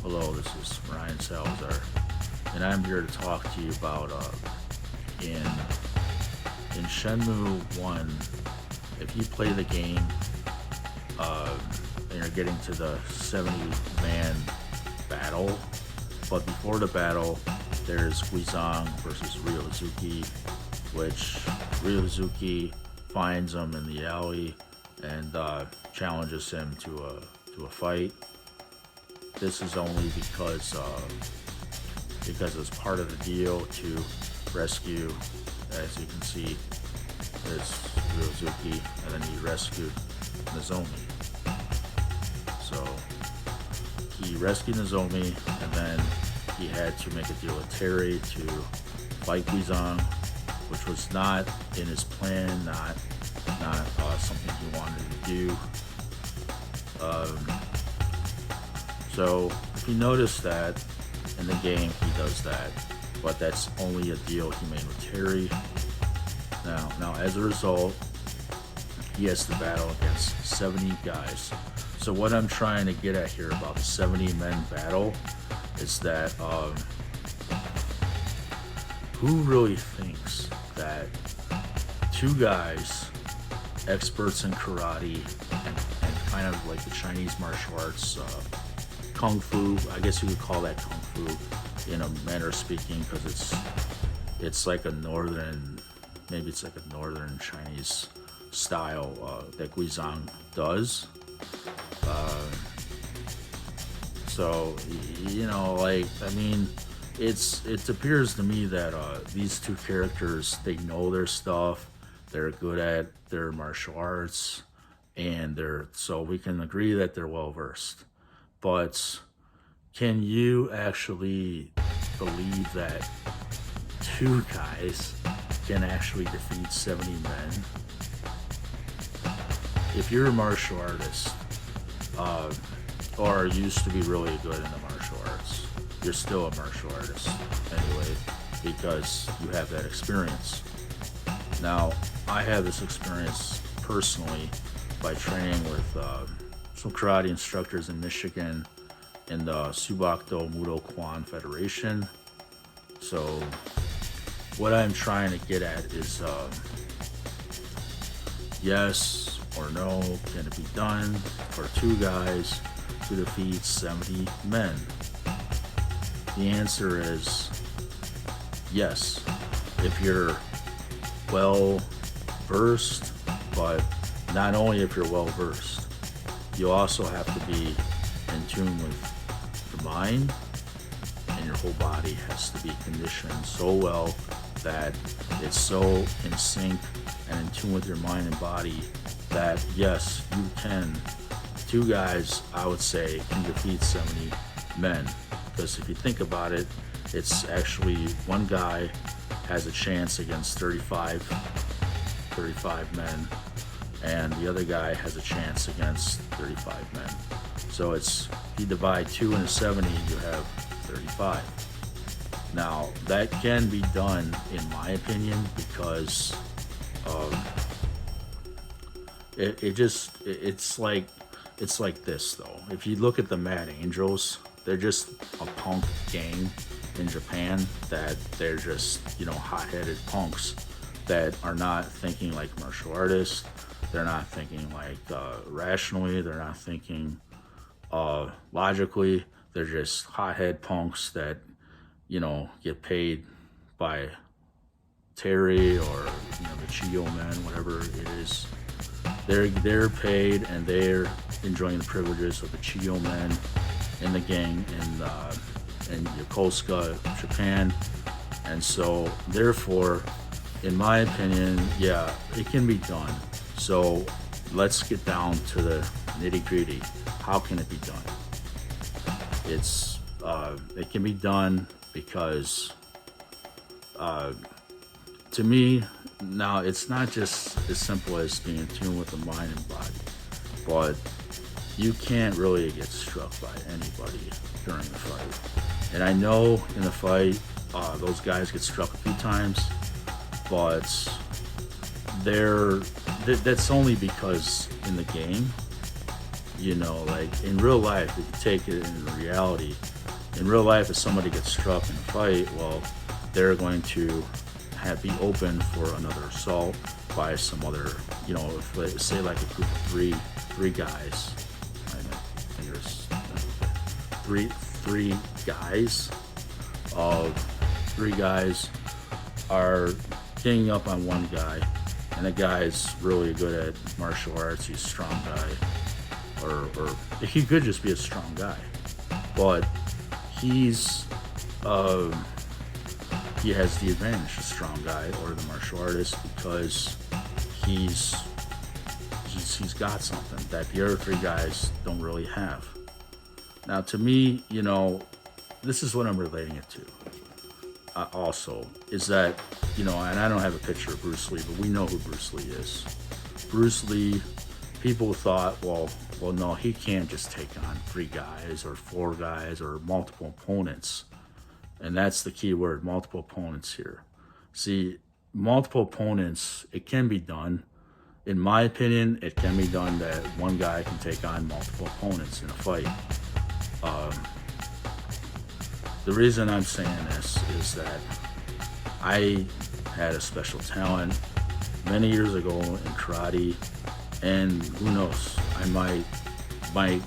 Hello, this is Ryan Salazar, and I'm here to talk to you about in in Shenmue I. If you play the game uh, and you're getting to the 70-man battle, but before the battle, there's Guizhang versus Ryozuki, which Ryozuki finds him in the alley and challenges him to a fight. This is only because it's part of the deal to rescue, as you can see, is Ryozuki, and then he rescued Nozomi. So he rescued Nozomi, and then he had to make a deal with Terry to fight Guizhang, which was not in his plan, not something he wanted to do. Um, so if you notice that in the game, he does that, but that's only a deal he made with Terry. Now, as a result, he has to battle against 70 guys. So what I'm trying to get at here about the 70 men battle is that who really thinks that two guys, experts in karate and kind of like the Chinese martial arts, kung fu, I guess you could call that kung fu in a manner of speaking, because it's like a northern, maybe it's like a northern Chinese style that Guizhang does. Uh, so like, I mean, it appears to me that these two characters, they know their stuff, they're good at their martial arts, and so we can agree that they're well versed. But can you actually believe that two guys can actually defeat 70 men? If you're a martial artist, or used to be really good in the martial arts, you're still a martial artist anyway, because you have that experience. Now, I have this experience personally by training with some karate instructors in Michigan in the Subakdo Mudo Kwan Federation. So what I'm trying to get at is yes or no, can it be done for two guys to defeat 70 men? The answer is yes, if you're well versed, but not only if you're well versed, you also have to be in tune with the mind, and your whole body has to be conditioned so well that it's so in sync and in tune with your mind and body that yes, you can. Two guys, I would say, can defeat 70 men. Because if you think about it, it's actually one guy has a chance against 35 men, and the other guy has a chance against 35 men. So if you divide 2 into 70, you have 35. Now, that can be done, in my opinion, because it's like this, though. If you look at the Mad Angels, they're just a punk gang in Japan that they're just, hot-headed punks that are not thinking like martial artists. They're not thinking like rationally. They're not thinking logically. They're just hothead punks that, get paid by Terry or the Chiyo men, whatever it is. They're paid, and they're enjoying the privileges of the Chiyo men in the gang in Yokosuka, Japan. And so therefore, in my opinion, yeah, it can be done. So let's get down to the nitty-gritty. How can it be done? It can be done because to me, now, it's not just as simple as being in tune with the mind and body, but you can't really get struck by anybody during the fight. And I know in the fight, those guys get struck a few times, but that's only because in the game, like in real life, if you take it in reality, in real life, if somebody gets struck in a fight, well, they're going to be open for another assault by some other, if say like a group of three guys. I think there's three guys. Three guys are ganging up on one guy, and the guy's really good at martial arts. He's a strong guy, or he could just be a strong guy, but he's he has the advantage, the strong guy or the martial artist, because he's got something that the other three guys don't really have. Now, to me, this is what I'm relating it to. Also, is that and I don't have a picture of Bruce Lee, but we know who Bruce Lee is. Bruce Lee, people thought, well, no, he can't just take on three guys or four guys or multiple opponents. And that's the key word, multiple opponents here. See, multiple opponents, it can be done. In my opinion, it can be done that one guy can take on multiple opponents in a fight. The reason I'm saying this is that I had a special talent many years ago in karate, and who knows, I might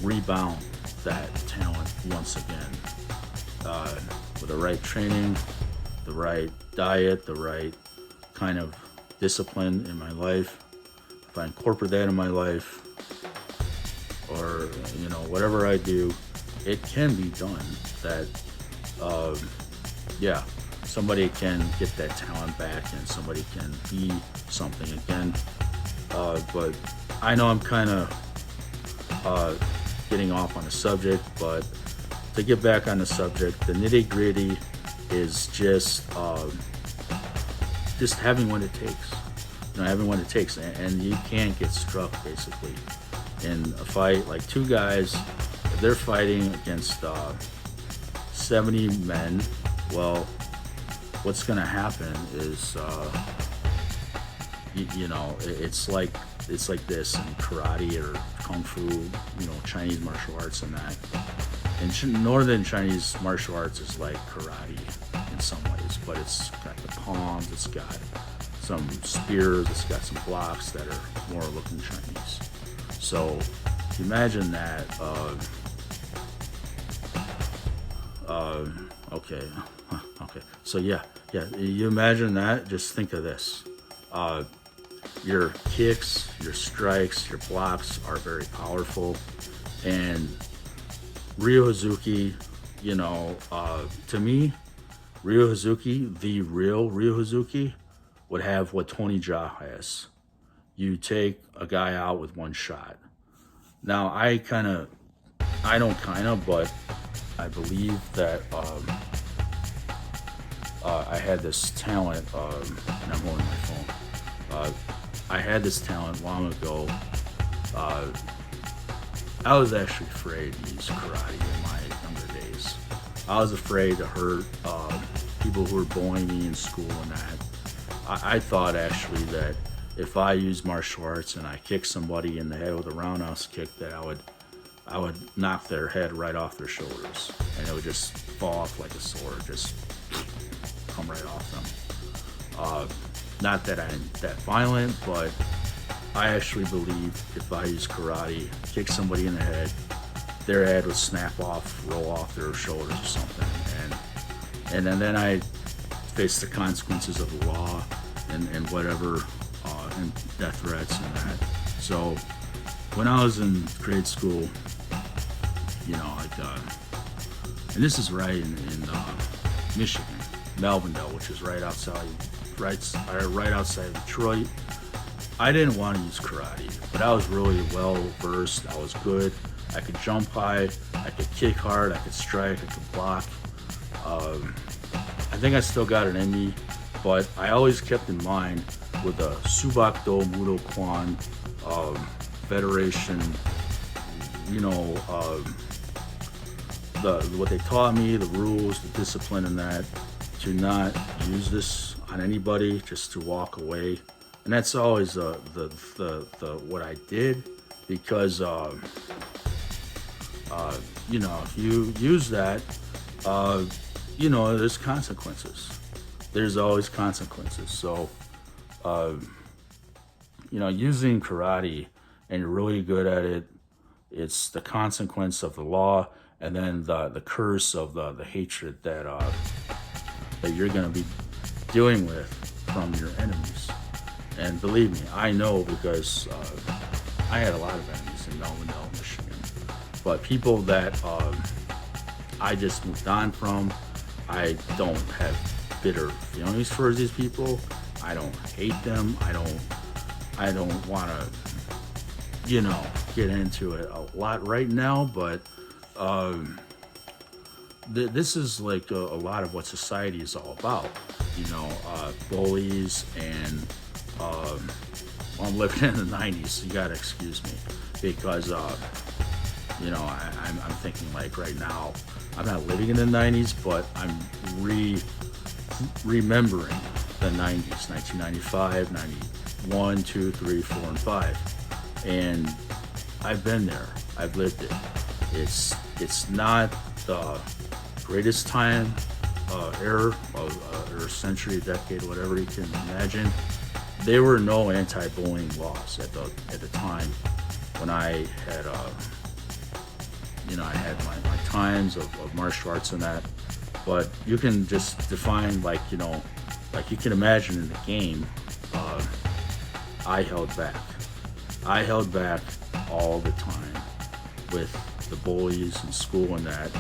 rebound that talent once again. With the right training, the right diet, the right kind of discipline in my life, if I incorporate that in my life, or whatever I do, it can be done. That somebody can get that talent back and somebody can be something again. But I know I'm kind of getting off on the subject, but to get back on the subject, the nitty gritty is just having what it takes. Having what it takes, and you can't get struck basically in a fight. Like two guys, if they're fighting against 70 men, well, what's going to happen is, it's like this in karate or kung fu, Chinese martial arts and that. And northern Chinese martial arts is like karate in some ways, but it's got the palms, it's got some spears, it's got some blocks that are more looking Chinese. So imagine that. Okay. So yeah. You imagine that. Just think of this. Your kicks, your strikes, your blocks are very powerful, and Ryo Hazuki, to me, Ryo Hazuki, the real Ryo Hazuki, would have what Tony Jaa has. You take a guy out with one shot. Now, but I believe that I had this talent, and I'm holding my phone. I had this talent long ago. I was actually afraid to use karate in my younger days. I was afraid to hurt people who were bullying me in school and that. I thought actually that if I used martial arts and I kicked somebody in the head with a roundhouse kick, that I would knock their head right off their shoulders, and it would just fall off like a sword, just come right off them. Not that I'm that violent, but I actually believe if I use karate, kick somebody in the head, their head would snap off, roll off their shoulders or something, and then I face the consequences of the law and whatever, and death threats and that. So when I was in grade school, and this is right in Michigan, Melvindale, which is right outside Detroit. I didn't want to use karate, but I was really well versed. I was good. I could jump high. I could kick hard. I could strike. I could block. I think I still got it in me, but I always kept in mind with the Subakdo Mudo Kwan Federation, what they taught me, the rules, the discipline, and that, to not use this on anybody, just to walk away. And that's always the what I did, because if you use that, uh, there's consequences. There's always consequences. So, uh, using karate and you're really good at it, it's the consequence of the law, and then the curse of the hatred that you're going to be dealing with from your enemies. And believe me, I know because I had a lot of enemies in Melvindale, Michigan. But people that I just moved on from, I don't have bitter feelings for these people. I don't hate them. I don't want to, get into it a lot right now. But this is like a lot of what society is all about. Bullies and I'm living in the 90s, so you gotta excuse me because I'm thinking like right now I'm not living in the 90s, but I'm remembering the 90s, 1995, 91, 2, 3, 4, and 5, and I've been there. I've lived it. It's not the greatest time, era or century, decade, whatever you can imagine. There were no anti-bullying laws at the time when I had I had my times of martial arts and that. But you can just define like you can imagine in the game. I held back. I held back all the time with the bullies in school and that.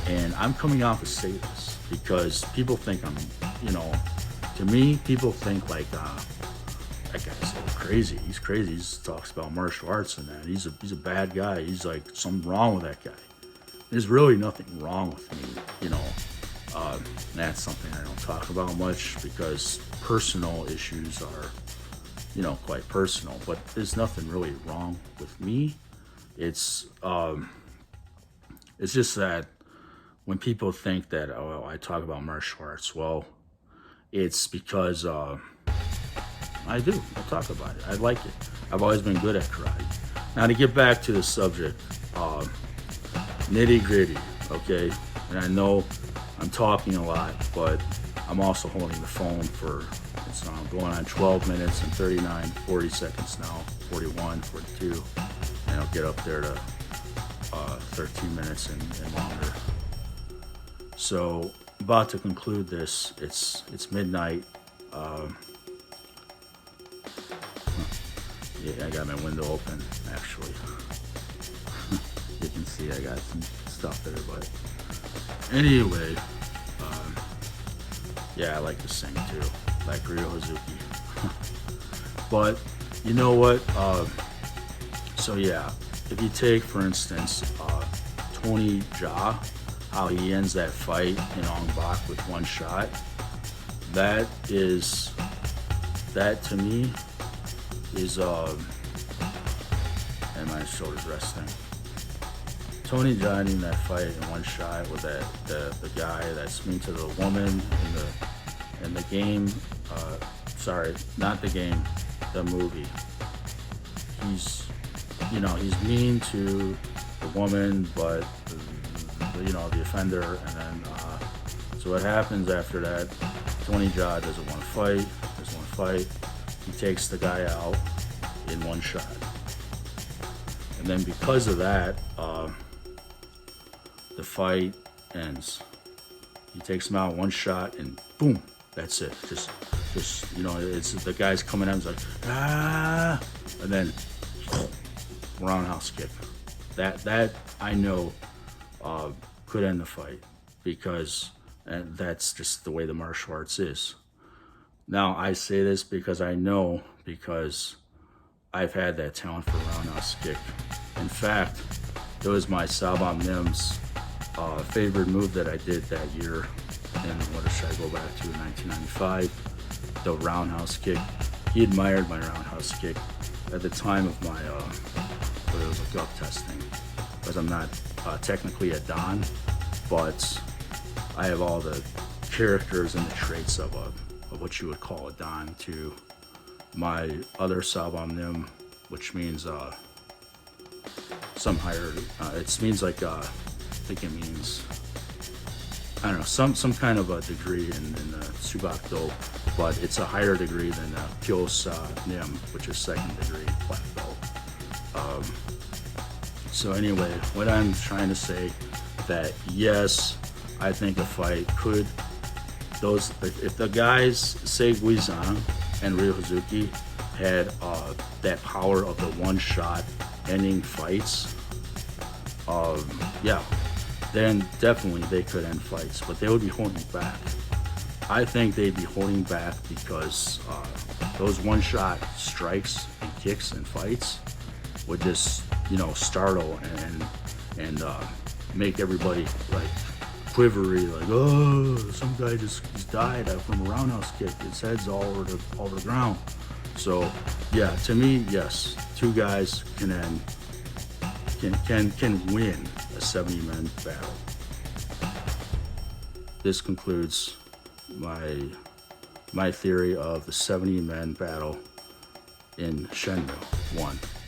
And I'm coming out to say this because people think I'm, to me, people think like, that guy's so crazy. He's crazy. He talks about martial arts and that. He's a bad guy. He's like something wrong with that guy. There's really nothing wrong with me, that's something I don't talk about much because personal issues are, quite personal. But there's nothing really wrong with me. It's just that when people think that I talk about martial arts, well, it's because I do. I talk about it. I like it. I've always been good at karate. Now to get back to the subject, nitty gritty, okay? And I know I'm talking a lot, but I'm also holding the phone for, it's going on 12 minutes and 39, 40 seconds now, 41, 42, and I'll get up there to 13 minutes and longer. So, about to conclude this. It's midnight. Yeah, I got my window open, actually. You can see I got some stuff there, but anyway, yeah, I like to sing too, like Ryo Hazuki. But you know what? So yeah, if you take, for instance, Tony Jaa, how he ends that fight in Ong Bak with one shot, that to me is and my shoulders resting. Tony Jaa ending that fight in one shot with the guy that's mean to the woman in the game. Sorry, not the game, the movie. He's mean to the woman, but the offender, and then so what happens after that? Tony Jaa doesn't want to fight. He takes the guy out in one shot, and then because of that, the fight ends. He takes him out one shot, and boom, that's it. Just it's the guy's coming at him, like and then roundhouse kick. That I know could end the fight because that's just the way the martial arts is. Now I say this because I've had that talent for roundhouse kick. In fact, it was my Sabam Nim's favorite move that I did that year. And what should I go back to? 1995, the roundhouse kick. He admired my roundhouse kick at the time of my it was a gut testing, because I'm not technically a Dan, but I have all the characters and the traits of what you would call a Dan to my other Sabam Nim, which means some higher. It means like I think it means, I don't know, some kind of a degree in Subakdo, but it's a higher degree than Kyos Nim, which is second degree black belt. So anyway, what I'm trying to say that yes, I think a fight could, those, if the guys say Guizhang and Ryohazuki had that power of the one shot ending fights, yeah, then definitely they could end fights, but they would be holding back. I think they'd be holding back because those one shot strikes and kicks and fights would just, you know, startle and make everybody like quivery, like, oh, some guy just died from a roundhouse kick. His head's all over the ground. So yeah, to me, yes, two guys can win a 70-man battle. This concludes my theory of the 70-man battle in Shenmue I.